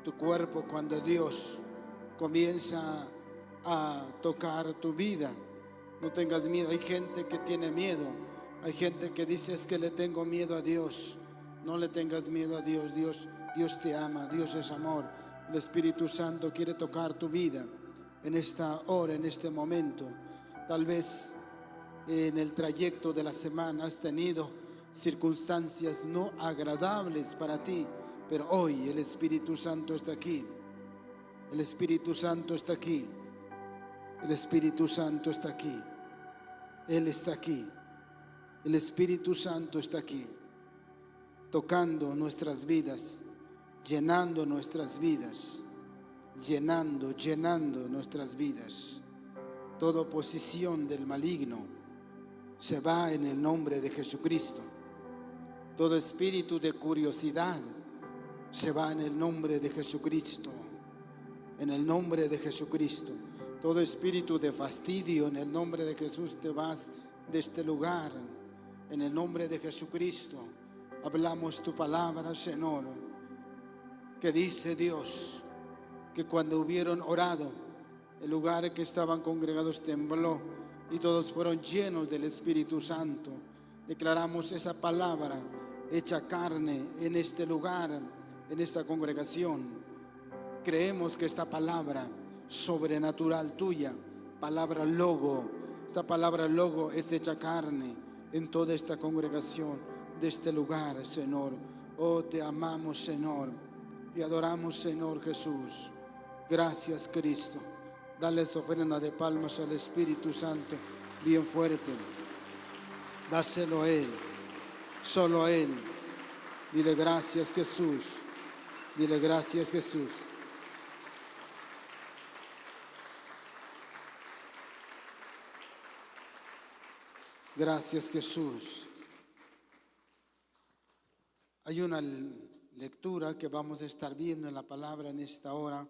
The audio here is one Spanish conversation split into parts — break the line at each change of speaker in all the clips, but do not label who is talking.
tu cuerpo cuando Dios comienza a tocar tu vida. No tengas miedo. Hay gente que tiene miedo. Hay gente que dice: es que le tengo miedo a Dios. No le tengas miedo a Dios. Dios te ama. Dios es amor. El Espíritu Santo quiere tocar tu vida en esta hora, en este momento. Tal vez en el trayecto de la semana has tenido circunstancias no agradables para ti, pero hoy el Espíritu Santo está aquí. El Espíritu Santo está aquí. El Espíritu Santo está aquí. Él está aquí. El Espíritu Santo está aquí, tocando nuestras vidas, llenando nuestras vidas, llenando nuestras vidas. Toda oposición del maligno se va en el nombre de Jesucristo. Todo espíritu de curiosidad se va en el nombre de Jesucristo. En el nombre de Jesucristo. Todo espíritu de fastidio, en el nombre de Jesús te vas de este lugar. En el nombre de Jesucristo hablamos tu palabra, Señor, que dice Dios que cuando hubieron orado, el lugar que estaban congregados tembló y todos fueron llenos del Espíritu Santo. Declaramos esa palabra hecha carne en este lugar, en esta congregación. Creemos que esta palabra sobrenatural tuya, palabra logo, esta palabra logo es hecha carne en toda esta congregación de este lugar, Señor. Oh, te amamos, Señor. Te adoramos, Señor Jesús. Gracias, Cristo. Dale esa ofrenda de palmas al Espíritu Santo bien fuerte. Dáselo a Él, solo a Él. Dile gracias, Jesús. Dile gracias, Jesús. Gracias, Jesús. Hay una lectura que vamos a estar viendo en la palabra en esta hora,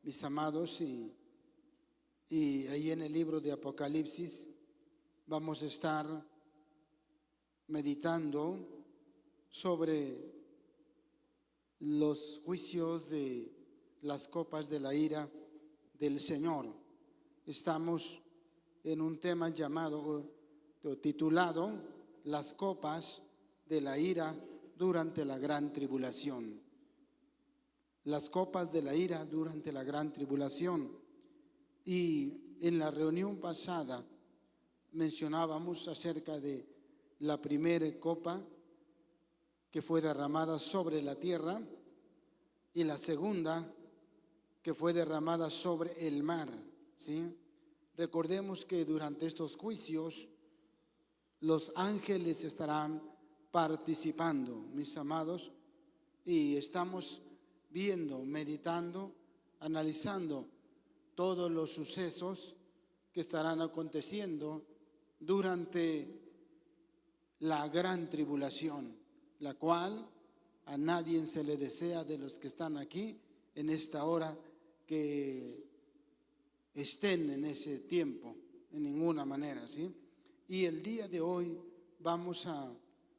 mis amados, y ahí en el libro de Apocalipsis vamos a estar meditando sobre los juicios de las copas de la ira del Señor. Estamos en un tema llamado o titulado Las copas de la ira durante la gran tribulación. Las copas de la ira durante la gran tribulación. Y en la reunión pasada mencionábamos acerca de la primera copa que fue derramada sobre la tierra y la segunda que fue derramada sobre el mar, ¿sí? Recordemos que durante estos juicios los ángeles estarán participando, mis amados, y estamos viendo, meditando, analizando todos los sucesos que estarán aconteciendo durante la gran tribulación, la cual a nadie se le desea de los que están aquí en esta hora que estén en ese tiempo, en ninguna manera, ¿sí? Y el día de hoy vamos a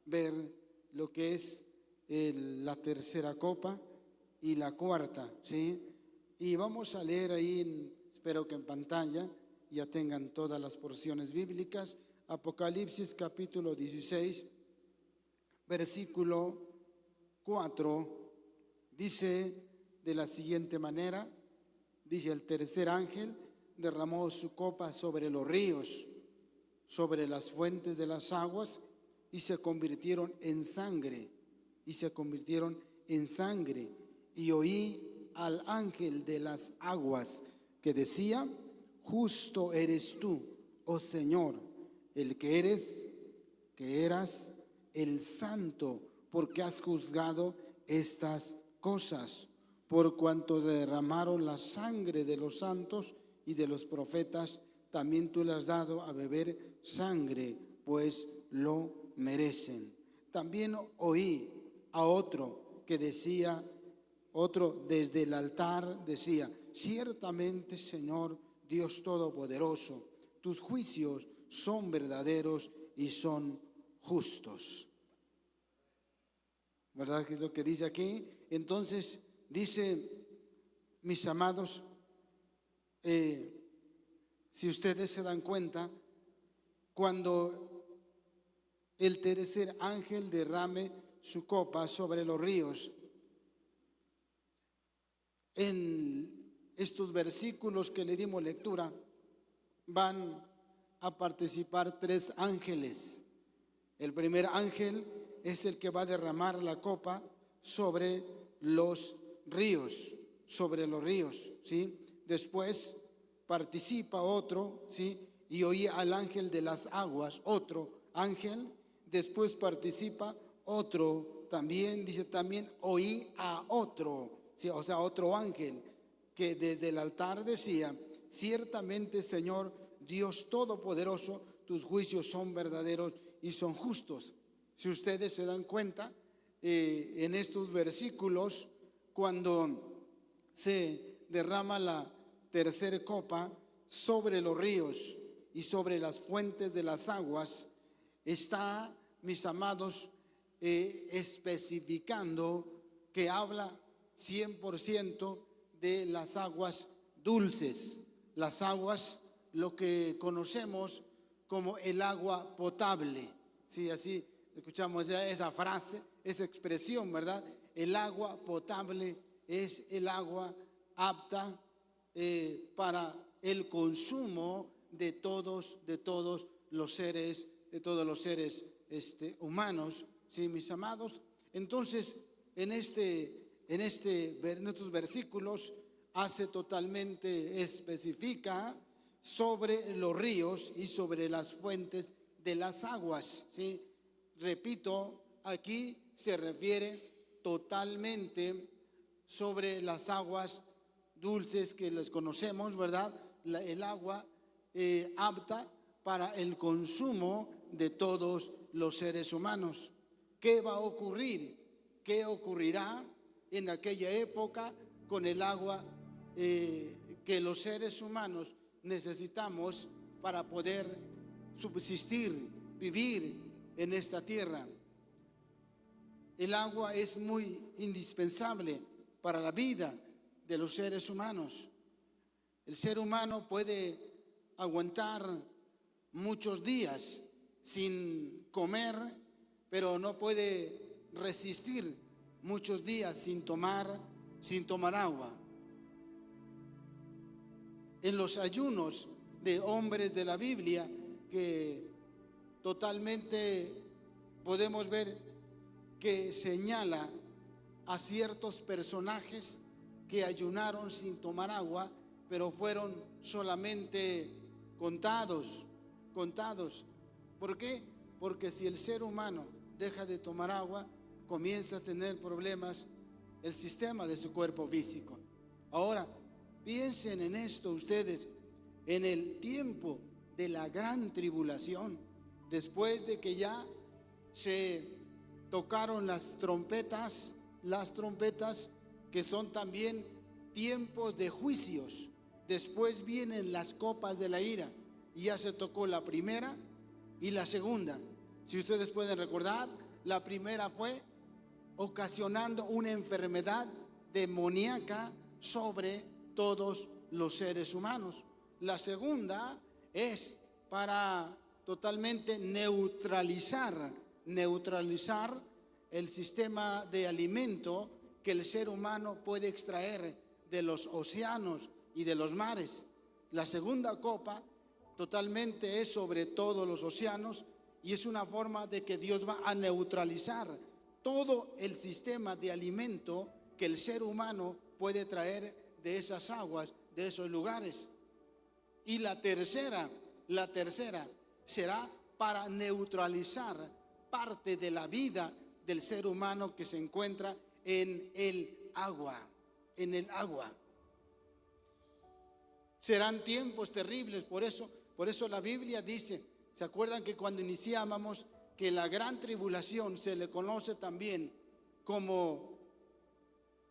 ver lo que es la tercera copa y la cuarta, ¿sí? Y vamos a leer ahí, espero que en pantalla ya tengan todas las porciones bíblicas. Apocalipsis capítulo 16, versículo 4, dice de la siguiente manera, dice: el tercer ángel derramó su copa sobre los ríos, sobre las fuentes de las aguas, y se convirtieron en sangre, y oí al ángel de las aguas que decía: justo eres tú, oh Señor, el que eras el santo, porque has juzgado estas cosas, por cuanto derramaron la sangre de los santos y de los profetas, también tú le has dado a beber sangre, pues lo merecen. También oí a otro que decía, otro desde el altar decía: ciertamente, Señor Dios Todopoderoso, tus juicios son verdaderos y son justos. ¿Verdad que es lo que dice aquí? Entonces dice mis amados, si ustedes se dan cuenta, cuando el tercer ángel derrame su copa sobre los ríos, en estos versículos que le dimos lectura, van a participar 3 ángeles. El primer ángel es el que va a derramar la copa sobre los ríos, ¿sí? Después participa otro, ¿sí? Y oí al ángel de las aguas, otro ángel. Después participa otro también, dice también oí a otro, ¿sí? O sea, otro ángel que desde el altar decía: ciertamente, Señor Dios Todopoderoso, tus juicios son verdaderos y son justos. Si ustedes se dan cuenta, en estos versículos, cuando se derrama la tercera copa sobre los ríos y sobre las fuentes de las aguas, está, mis amados, especificando que habla 100% de las aguas dulces, las aguas, lo que conocemos como el agua potable. Sí, así escuchamos esa frase, esa expresión, ¿verdad? El agua potable es el agua apta para el consumo de todos los seres, humanos, ¿sí, mis amados? Entonces, en estos versículos hace totalmente, especifica sobre los ríos y sobre las fuentes de las aguas, ¿sí? Repito, aquí se refiere totalmente sobre las aguas dulces que les conocemos, ¿verdad? El agua apta para el consumo de todos los seres humanos. ¿Qué va a ocurrir? ¿Qué ocurrirá en aquella época con el agua que los seres humanos necesitamos para poder subsistir, vivir en esta tierra? El agua es muy indispensable para la vida de los seres humanos. El ser humano puede aguantar muchos días sin comer, pero no puede resistir muchos días sin tomar agua. En los ayunos de hombres de la Biblia, que totalmente podemos ver que señala a ciertos personajes que ayunaron sin tomar agua, pero fueron solamente contados. ¿Por qué? Porque si el ser humano deja de tomar agua, comienza a tener problemas el sistema de su cuerpo físico. Ahora, piensen en esto ustedes, en el tiempo de la gran tribulación, después de que ya se tocaron las trompetas que son también tiempos de juicios. Después vienen las copas de la ira y ya se tocó la primera y la segunda. Si ustedes pueden recordar, la primera fue ocasionando una enfermedad demoníaca sobre todos los seres humanos. La segunda es para totalmente neutralizar el sistema de alimento que el ser humano puede extraer de los océanos y de los mares. La segunda copa totalmente es sobre todos los océanos y es una forma de que Dios va a neutralizar todo el sistema de alimento que el ser humano puede traer de esas aguas, de esos lugares. Y la tercera será para neutralizar parte de la vida del ser humano que se encuentra en el agua. Serán tiempos terribles, por eso la Biblia dice, ¿se acuerdan que cuando iniciábamos que la gran tribulación se le conoce también como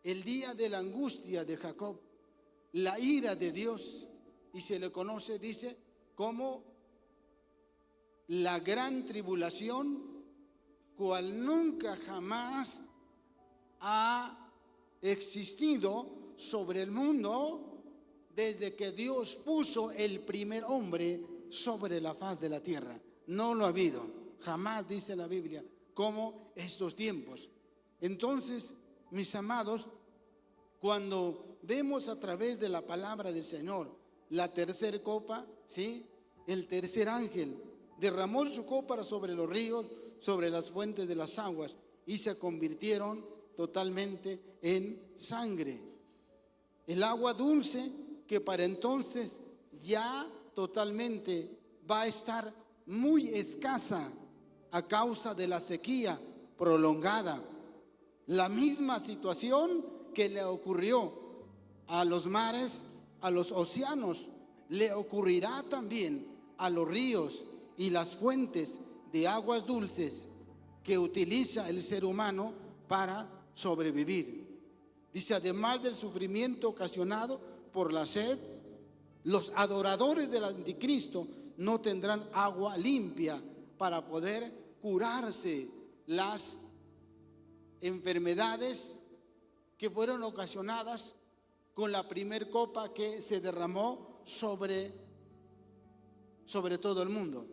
el día de la angustia de Jacob, la ira de Dios, y se le conoce, dice, como la gran tribulación, cual nunca jamás ha existido sobre el mundo desde que Dios puso el primer hombre sobre la faz de la tierra. No lo ha habido, jamás, dice la Biblia, como estos tiempos. Entonces, mis amados, cuando vemos a través de la palabra del Señor la tercera copa, ¿sí? El tercer ángel derramó su copa sobre los ríos, sobre las fuentes de las aguas, y se convirtieron totalmente en sangre. El agua dulce, que para entonces ya totalmente va a estar muy escasa a causa de la sequía prolongada. La misma situación que le ocurrió a los mares, a los océanos, le ocurrirá también a los ríos y las fuentes de aguas dulces que utiliza el ser humano para sobrevivir. Dice, además del sufrimiento ocasionado por la sed, los adoradores del anticristo no tendrán agua limpia para poder curarse las enfermedades que fueron ocasionadas con la primer copa que se derramó sobre todo el mundo.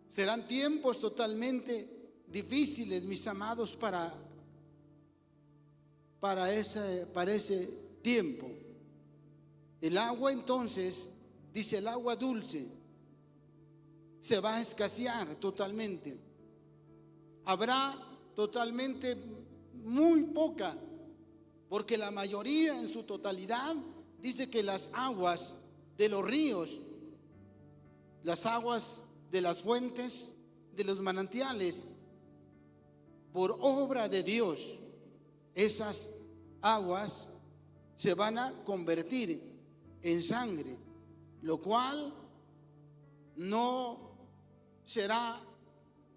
Serán tiempos totalmente difíciles, mis amados, para ese tiempo. El agua, entonces, dice, el agua dulce se va a escasear totalmente. Habrá totalmente muy poca, porque la mayoría en su totalidad dice que las aguas de los ríos, las aguas de las fuentes, de los manantiales, por obra de Dios, esas aguas se van a convertir en sangre, lo cual no será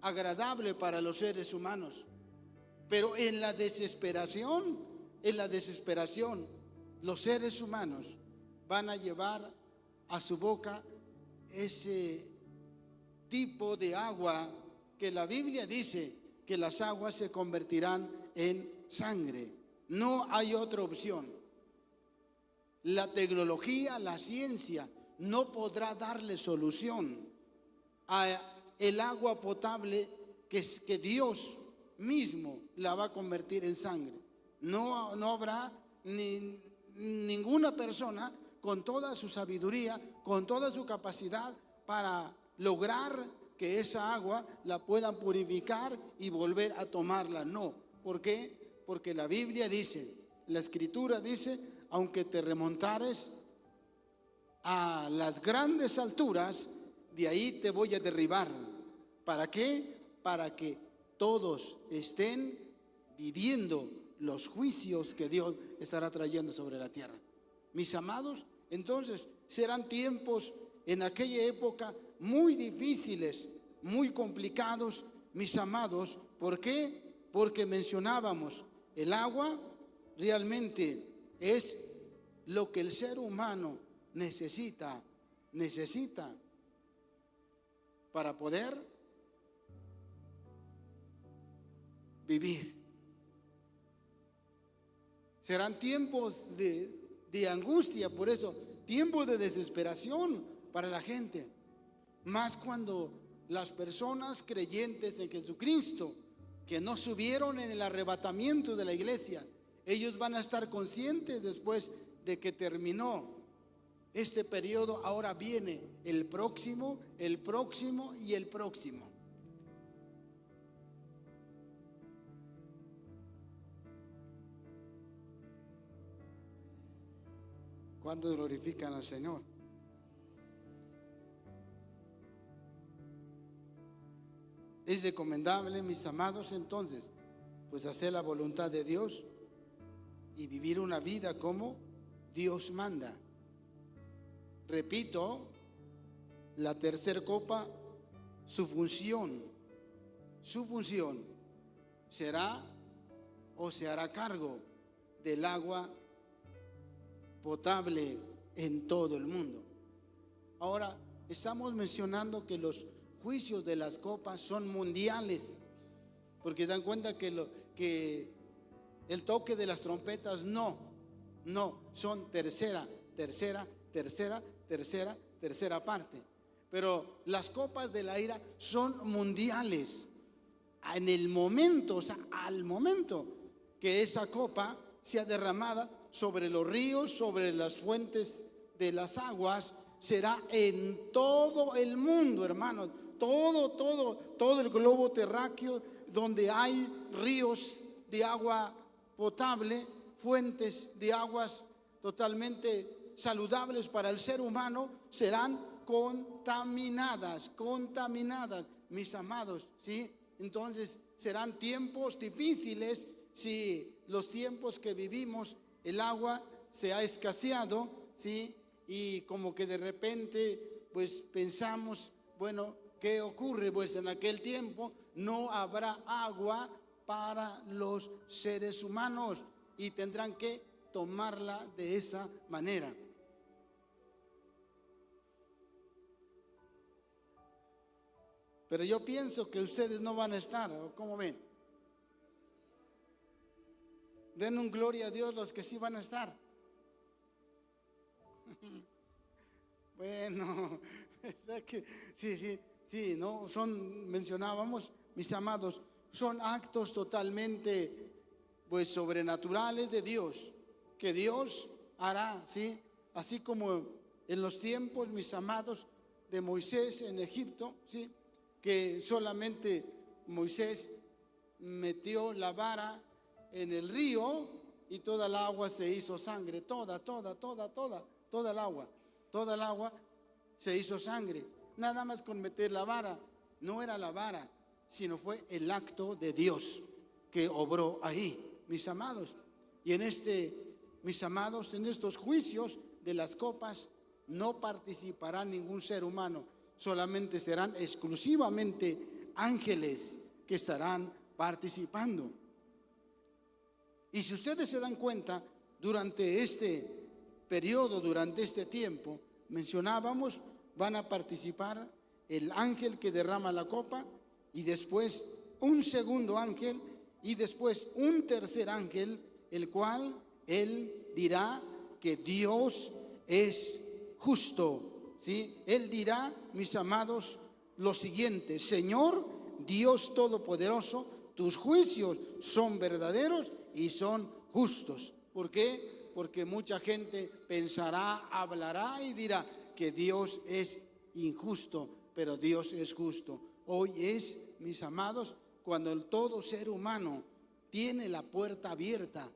agradable para los seres humanos. Pero en la desesperación, los seres humanos van a llevar a su boca ese tipo de agua que la Biblia dice que las aguas se convertirán en sangre. No hay otra opción. La tecnología, la ciencia no podrá darle solución a el agua potable que Dios mismo la va a convertir en sangre. No habrá ninguna persona con toda su sabiduría, con toda su capacidad para lograr que esa agua la puedan purificar y volver a tomarla. No. ¿Por qué? Porque la Biblia dice, la Escritura dice, aunque te remontares a las grandes alturas, de ahí te voy a derribar. ¿Para qué? Para que todos estén viviendo los juicios que Dios estará trayendo sobre la tierra. Mis amados, entonces serán tiempos en aquella época muy difíciles, muy complicados, mis amados. ¿Por qué? Porque mencionábamos, el agua realmente es lo que el ser humano necesita para poder vivir. Serán tiempos de angustia, por eso, tiempos de desesperación para la gente. Más cuando las personas creyentes en Jesucristo, que no subieron en el arrebatamiento de la iglesia, ellos van a estar conscientes después de que terminó este periodo. Ahora viene el próximo y el próximo. ¿Cuántos glorifican al Señor? Es recomendable, mis amados, entonces, pues hacer la voluntad de Dios y vivir una vida como Dios manda. Repito, la tercera copa, su función será o se hará cargo del agua potable en todo el mundo. Ahora, estamos mencionando que los juicios de las copas son mundiales, porque dan cuenta que El toque de las trompetas no, son tercera parte. Pero las copas de la ira son mundiales. En el momento, o sea, al momento que esa copa sea derramada sobre los ríos, sobre las fuentes de las aguas, será en todo el mundo, hermanos, todo el globo terráqueo, donde hay ríos de agua potable, fuentes de aguas totalmente saludables para el ser humano, serán contaminadas, mis amados, ¿sí? Entonces serán tiempos difíciles. Si los tiempos que vivimos, el agua se ha escaseado, ¿sí? Y como que de repente pues pensamos, bueno, ¿qué ocurre? Pues en aquel tiempo no habrá agua para los seres humanos y tendrán que tomarla de esa manera. Pero yo pienso que ustedes no van a estar, ¿o cómo ven? Den un gloria a Dios los que sí van a estar. Bueno, ¿verdad que sí, no son, mencionábamos, mis amados, son actos totalmente pues sobrenaturales de Dios, que Dios hará, ¿sí? Así como en los tiempos, mis amados, de Moisés en Egipto, ¿sí? Que solamente Moisés metió la vara en el río y toda el agua se hizo sangre, toda el agua se hizo sangre, nada más con meter la vara. No era la vara, sino fue el acto de Dios que obró ahí, mis amados. Y mis amados, en estos juicios de las copas no participará ningún ser humano, solamente serán exclusivamente ángeles que estarán participando. Y si ustedes se dan cuenta, durante este periodo, durante este tiempo, mencionábamos, van a participar el ángel que derrama la copa, y después un segundo ángel, y después un tercer ángel, el cual él dirá que Dios es justo, ¿sí? Él dirá, mis amados, lo siguiente: Señor Dios Todopoderoso, tus juicios son verdaderos y son justos. ¿Por qué? Porque mucha gente pensará, hablará y dirá que Dios es injusto, pero Dios es justo. Hoy es, mis amados, cuando todo ser humano tiene la puerta abierta,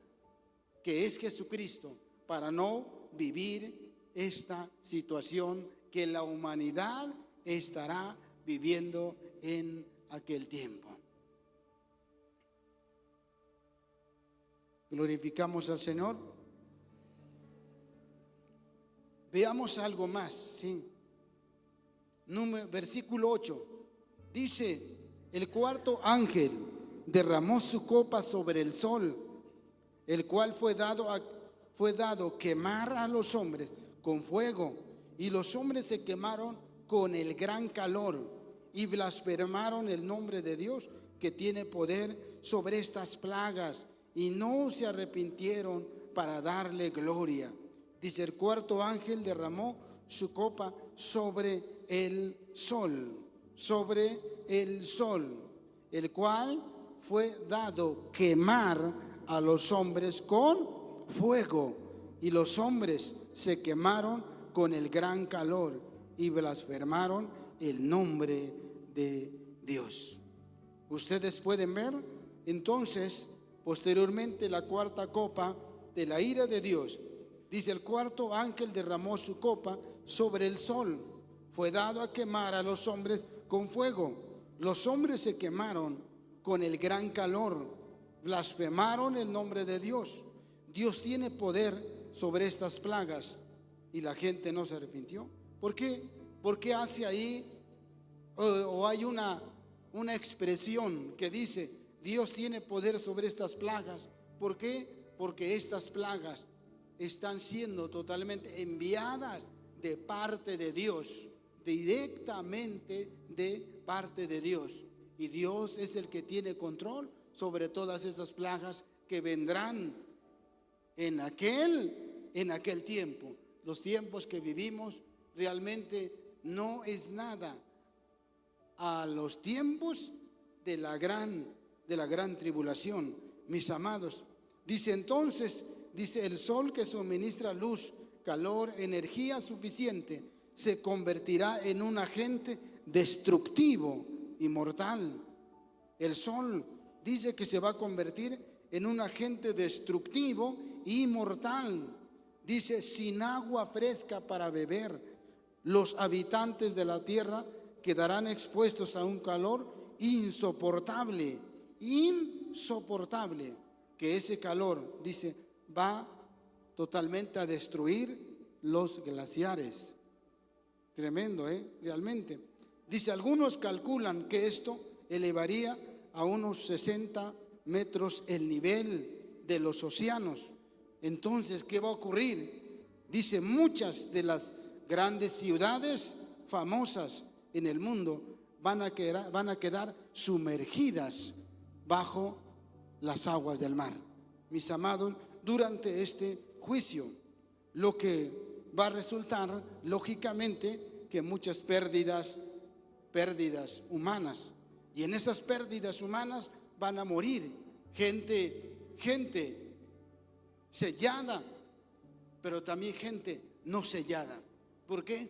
que es Jesucristo, para no vivir esta situación que la humanidad estará viviendo en aquel tiempo. Glorificamos al Señor. Veamos algo más, ¿sí? Versículo 8 dice: el cuarto ángel derramó su copa sobre el sol, el cual fue dado quemar a los hombres con fuego, y los hombres se quemaron con el gran calor y blasfemaron el nombre de Dios, que tiene poder sobre estas plagas, y no se arrepintieron para darle gloria. Dice: el cuarto ángel derramó su copa sobre el sol, el cual fue dado quemar a los hombres con fuego, y los hombres se quemaron con el gran calor y blasfemaron el nombre de Dios. Ustedes pueden ver entonces posteriormente la cuarta copa de la ira de Dios. Dice: el cuarto ángel derramó su copa sobre el sol, fue dado a quemar a los hombres con fuego. Los hombres se quemaron con el gran calor, blasfemaron el nombre de Dios. Dios tiene poder sobre estas plagas y la gente no se arrepintió. ¿Por qué? Porque hace ahí o hay una expresión que dice: Dios tiene poder sobre estas plagas. ¿Por qué? Porque estas plagas están siendo totalmente enviadas de parte de Dios, directamente de parte de Dios. Y Dios es el que tiene control sobre todas estas plagas que vendrán en aquel tiempo. Los tiempos que vivimos realmente no es nada a los tiempos de la gran tribulación, mis amados. Dice entonces, dice, el sol que suministra luz, calor, energía suficiente, se convertirá en un agente destructivo y mortal. El sol dice que se va a convertir en un agente destructivo y mortal. Dice, sin agua fresca para beber, los habitantes de la tierra quedarán expuestos a un calor insoportable, que ese calor, dice, va totalmente a destruir los glaciares. Tremendo, realmente. Dice, algunos calculan que esto elevaría a unos 60 metros el nivel de los océanos. Entonces, ¿qué va a ocurrir? Dice, muchas de las grandes ciudades famosas en el mundo van a quedar sumergidas bajo las aguas del mar. Mis amados, durante este juicio, lo que va a resultar, lógicamente, que muchas pérdidas humanas. Y en esas pérdidas humanas van a morir gente sellada, pero también gente no sellada. ¿Por qué?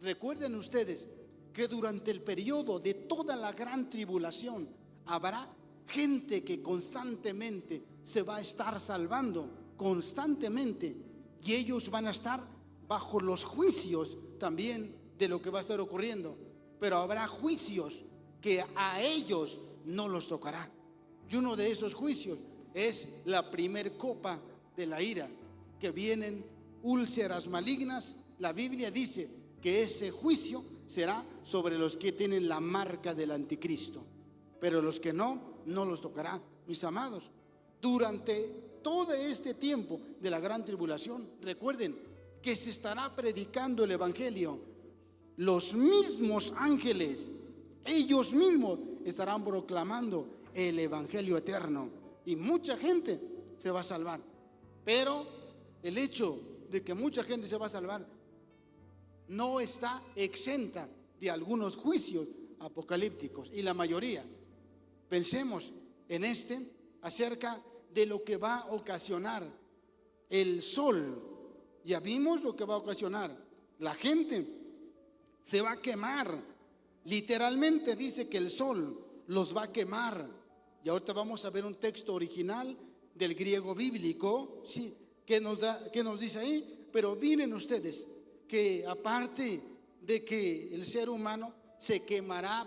Recuerden ustedes que durante el periodo de toda la gran tribulación habrá gente que constantemente se va a estar salvando, constantemente, y ellos van a estar bajo los juicios también de lo que va a estar ocurriendo. Pero habrá juicios que a ellos no los tocará. Y uno de esos juicios es la primer copa de la ira, que vienen úlceras malignas. La Biblia dice que ese juicio será sobre los que tienen la marca del anticristo, pero los que no los tocará, mis amados. Durante todo este tiempo de la gran tribulación, recuerden que se estará predicando el evangelio. Los mismos ángeles, ellos mismos estarán proclamando el evangelio eterno, y mucha gente se va a salvar. Pero el hecho de que mucha gente se va a salvar no está exenta de algunos juicios apocalípticos, y la mayoría. Pensemos en acerca de lo que va a ocasionar el sol. Ya vimos lo que va a ocasionar. La gente se va a quemar. Literalmente dice que el sol los va a quemar. Y ahorita vamos a ver un texto original del griego bíblico, ¿sí?, que nos dice ahí. Pero miren ustedes que aparte de que el ser humano se quemará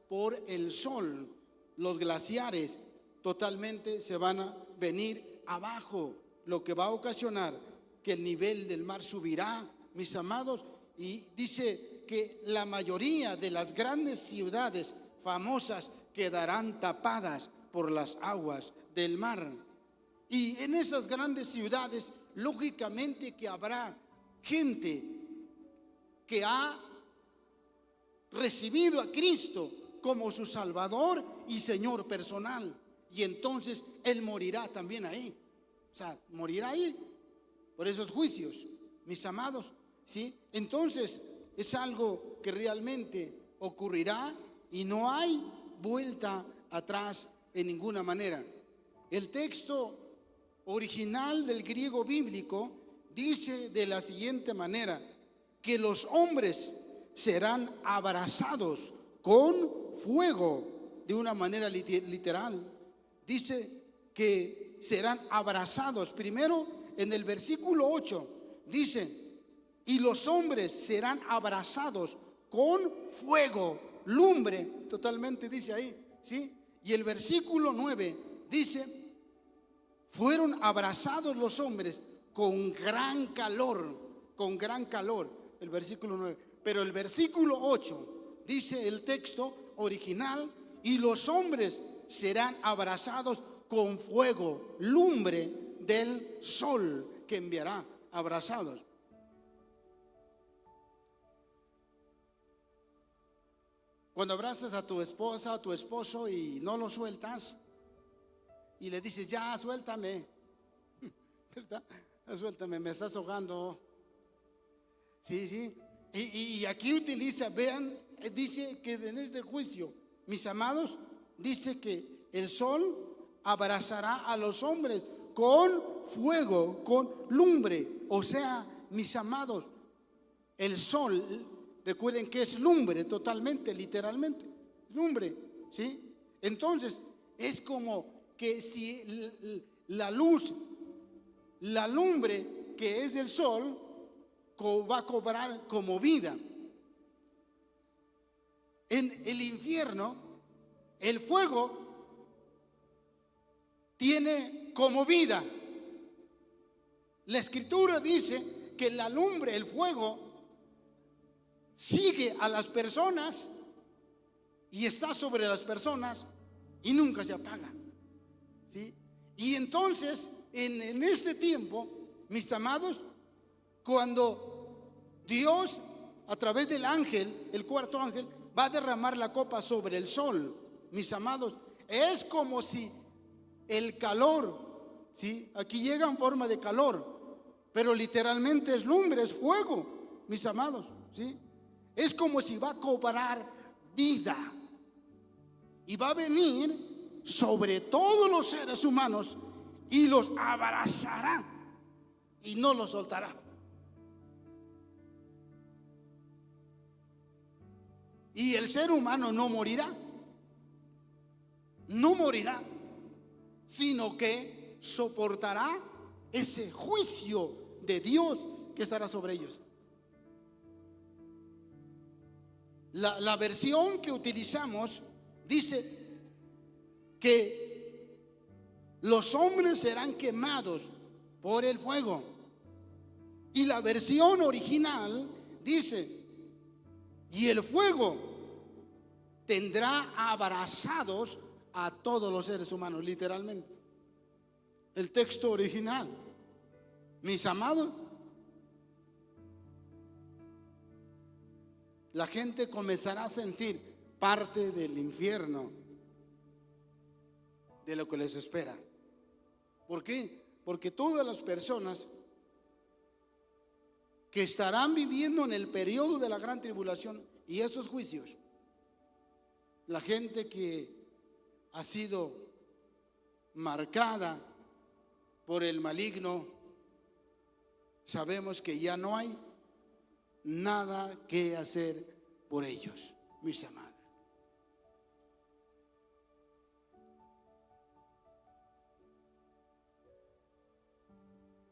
por el sol, los glaciares totalmente se van a venir abajo, lo que va a ocasionar que el nivel del mar subirá, mis amados. Y dice que la mayoría de las grandes ciudades famosas quedarán tapadas por las aguas del mar. Y en esas grandes ciudades, lógicamente que habrá gente que ha recibido a Cristo como su Salvador y Señor personal, y entonces Él morirá también ahí. O sea, morirá ahí por esos juicios, mis amados, ¿sí? Entonces es algo que realmente ocurrirá y no hay vuelta atrás en ninguna manera. El texto original del griego bíblico dice de la siguiente manera: que los hombres serán abrazados con fuego, de una manera literal. Dice que serán abrazados. Primero, en el versículo 8, dice: y los hombres serán abrazados con fuego, lumbre, totalmente dice ahí, ¿sí? Y el versículo 9 dice: fueron abrazados los hombres con gran calor, el versículo 9. Pero el versículo 8 dice el texto original: y los hombres serán abrazados con fuego, lumbre del sol que enviará, abrazados. Cuando abrazas a tu esposa o a tu esposo y no lo sueltas, y le dices, ya, suéltame, ¿verdad? Suéltame, me estás ahogando. Sí, sí. Y aquí utiliza, vean, dice que en este juicio, mis amados, dice que el sol abrazará a los hombres con fuego, con lumbre. O sea, mis amados, el sol, recuerden que es lumbre totalmente, literalmente, lumbre, ¿sí? Entonces, es como que si la luz, la lumbre que es el sol, va a cobrar como vida. En el infierno, el fuego tiene como vida. La escritura dice que la lumbre, el fuego, sigue a las personas y está sobre las personas y nunca se apaga, ¿sí? Y entonces, en este tiempo, mis amados, cuando Dios, a través del ángel, el cuarto ángel, va a derramar la copa sobre el sol, mis amados, es como si el calor, ¿sí? Aquí llega en forma de calor, pero literalmente es lumbre, es fuego, mis amados, ¿sí? Es como si va a cobrar vida y va a venir sobre todos los seres humanos y los abrazará y no los soltará. Y el ser humano no morirá, no morirá, sino que soportará ese juicio de Dios que estará sobre ellos. La versión que utilizamos dice que los hombres serán quemados por el fuego. Y la versión original dice, y el fuego tendrá abrazados a todos los seres humanos, literalmente. El texto original, mis amados, la gente comenzará a sentir parte del infierno, de lo que les espera. ¿Por qué? Porque todas las personas que estarán viviendo en el periodo de la gran tribulación y estos juicios, la gente que ha sido marcada por el maligno, sabemos que ya no hay nada que hacer por ellos, mis amados.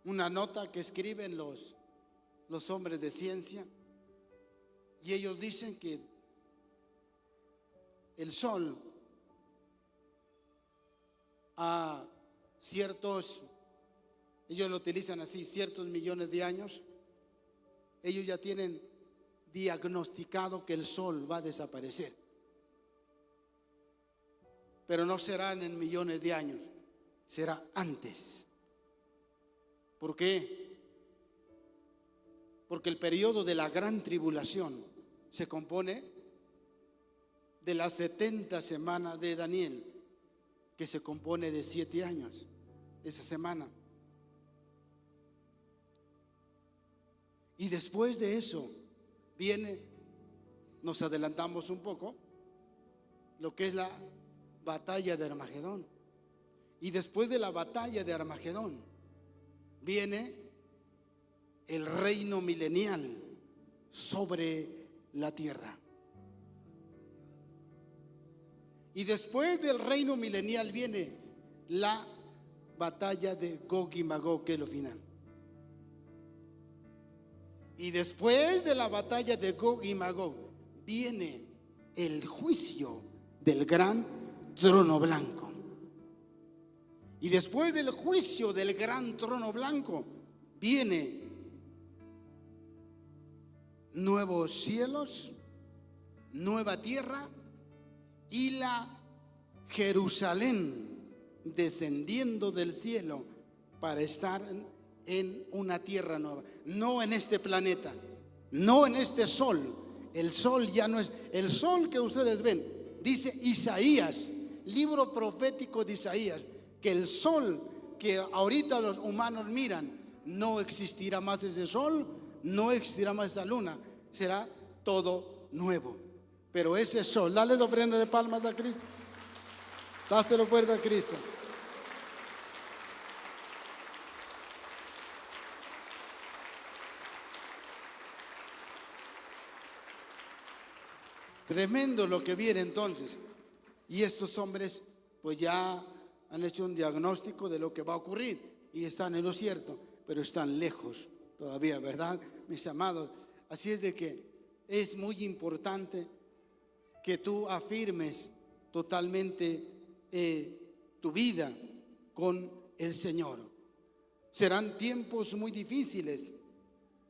Una nota que escriben los hombres de ciencia, y ellos dicen que el sol a ciertos, ellos lo utilizan así, ciertos millones de años, ellos ya tienen diagnosticado que el sol va a desaparecer, pero no serán en millones de años, será antes. ¿Por qué? Porque el periodo de la gran tribulación se compone de las 70 semanas de Daniel, que se compone de 7 años, esa semana. Y después de eso viene, nos adelantamos un poco, lo que es la batalla de Armagedón. Y después de la batalla de Armagedón viene el reino milenial sobre la tierra. Y después del reino milenial viene la batalla de Gog y Magog, que es lo final. Y después de la batalla de Gog y Magog viene el juicio del gran trono blanco. Y después del juicio del gran trono blanco viene nuevos cielos, nueva tierra y la Jerusalén descendiendo del cielo para estar en una tierra nueva, no en este planeta, no en este sol. El sol ya no es el sol que ustedes ven. Dice Isaías, libro profético de Isaías, que el sol que ahorita los humanos miran, no existirá más ese sol, no existirá más esa luna, será todo nuevo. Pero ese sol, dale ofrenda de palmas a Cristo, dáselo fuerte a Cristo. Tremendo lo que viene entonces. Y estos hombres pues ya han hecho un diagnóstico de lo que va a ocurrir y están en lo cierto, pero están lejos todavía, ¿verdad, mis amados? Así es de que es muy importante que tú afirmes totalmente tu vida con el Señor. Serán tiempos muy difíciles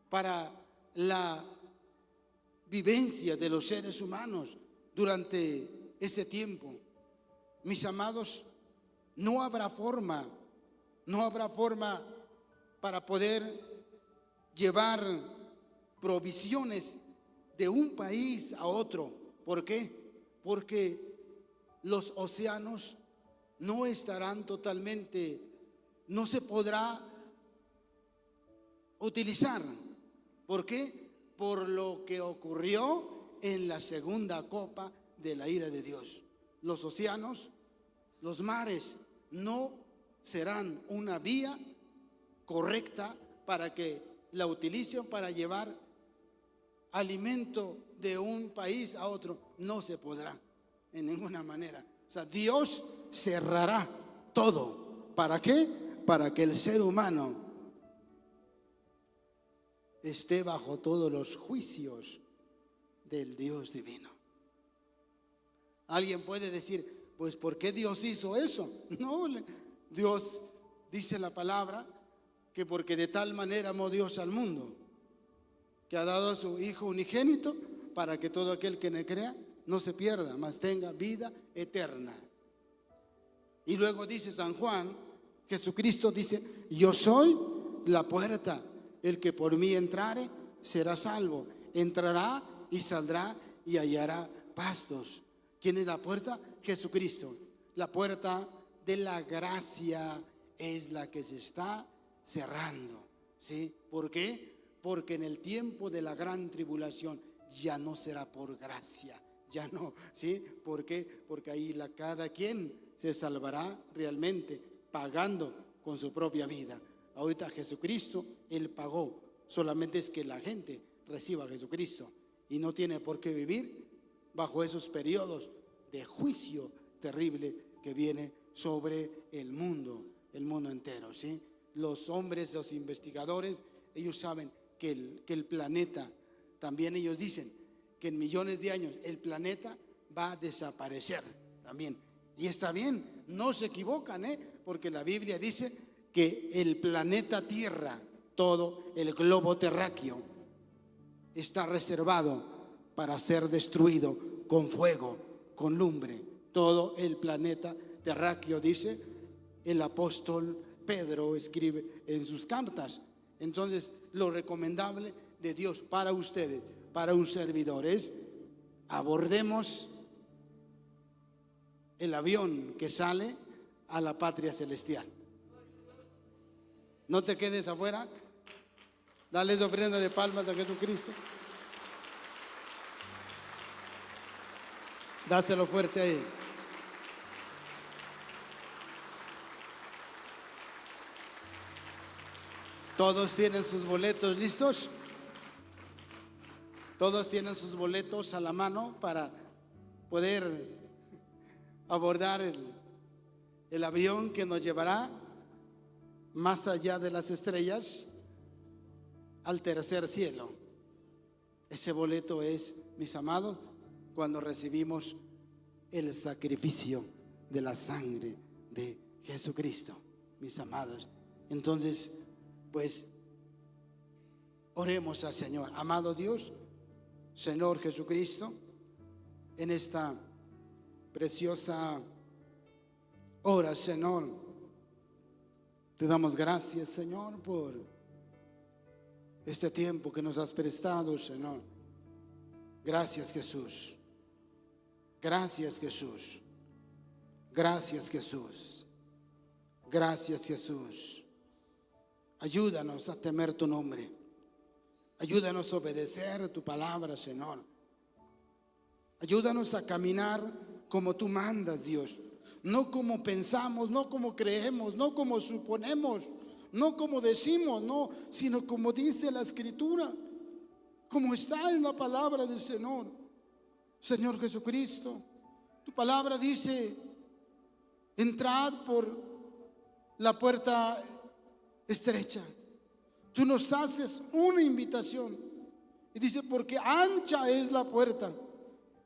para la vivencia de los seres humanos durante ese tiempo. Mis amados, no habrá forma para poder llevar provisiones de un país a otro. ¿Por qué? Porque los océanos no estarán totalmente, no se podrá utilizar. ¿Por qué? Por lo que ocurrió en la segunda copa de la ira de Dios. Los océanos, los mares no serán una vía correcta para que la utilicen para llevar alimento de un país a otro. No se podrá en ninguna manera. O sea, Dios cerrará todo. ¿Para qué? Para que el ser humano esté bajo todos los juicios del Dios divino. Alguien puede decir, pues ¿por qué Dios hizo eso? No, Dios dice la palabra que porque de tal manera amó Dios al mundo, que ha dado a su Hijo unigénito para que todo aquel que le crea no se pierda, mas tenga vida eterna. Y luego dice San Juan, Jesucristo dice, yo soy la puerta, el que por mí entrare será salvo, entrará y saldrá y hallará pastos. ¿Quién es la puerta? Jesucristo. La puerta de la gracia es la que se está cerrando, ¿sí? ¿Por qué? Porque en el tiempo de la gran tribulación ya no será por gracia, ya no, ¿sí? ¿Por qué? Porque ahí cada quien se salvará realmente pagando con su propia vida. Ahorita Jesucristo, Él pagó, solamente es que la gente reciba a Jesucristo y no tiene por qué vivir bajo esos periodos de juicio terrible que viene sobre el mundo entero, ¿sí? Los hombres, los investigadores, ellos saben que el planeta, también ellos dicen que en millones de años el planeta va a desaparecer también. Y está bien, no se equivocan, porque la Biblia dice que el planeta Tierra, todo el globo terráqueo, está reservado para ser destruido con fuego, con lumbre. Todo el planeta terráqueo, dice el apóstol Pedro, escribe en sus cartas. Entonces, lo recomendable de Dios para ustedes, para un servidor, es abordemos el avión que sale a la patria celestial. No te quedes afuera. Dales ofrenda de palmas a Jesucristo. Dáselo fuerte a Él. ¿Todos tienen sus boletos listos? ¿Todos tienen sus boletos a la mano para poder abordar el avión que nos llevará más allá de las estrellas al tercer cielo? Ese boleto es, mis amados, cuando recibimos el sacrificio de la sangre de Jesucristo, mis amados. Entonces, pues, oremos al Señor. Amado Dios, Señor Jesucristo, en esta preciosa hora, Señor, te damos gracias, Señor, por este tiempo que nos has prestado, Señor. Gracias, Jesús. Gracias, Jesús. Gracias, Jesús. Gracias, Jesús. Ayúdanos a temer tu nombre. Ayúdanos a obedecer tu palabra, Señor. Ayúdanos a caminar como tú mandas, Dios. No como pensamos, no como creemos, no como suponemos, no como decimos, no, sino como dice la Escritura, como está en la palabra del Señor. Señor Jesucristo, tu palabra dice: entrad por la puerta estrecha. Tú nos haces una invitación y dice: porque ancha es la puerta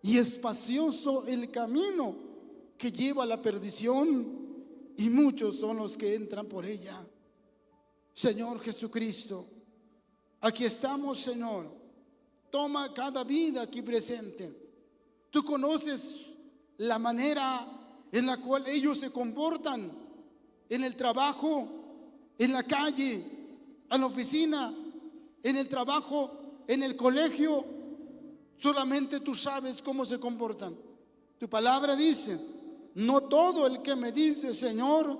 y espacioso el camino que lleva a la perdición, y muchos son los que entran por ella. Señor Jesucristo, aquí estamos, Señor. Toma cada vida aquí presente. Tú conoces la manera en la cual ellos se comportan en el trabajo, en la calle, en la oficina, en el trabajo, en el colegio. Solamente tú sabes cómo se comportan. Tu palabra dice: no todo el que me dice Señor,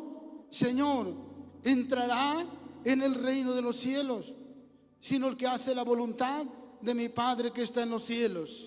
Señor, entrará en el reino de los cielos, sino el que hace la voluntad de mi Padre que está en los cielos.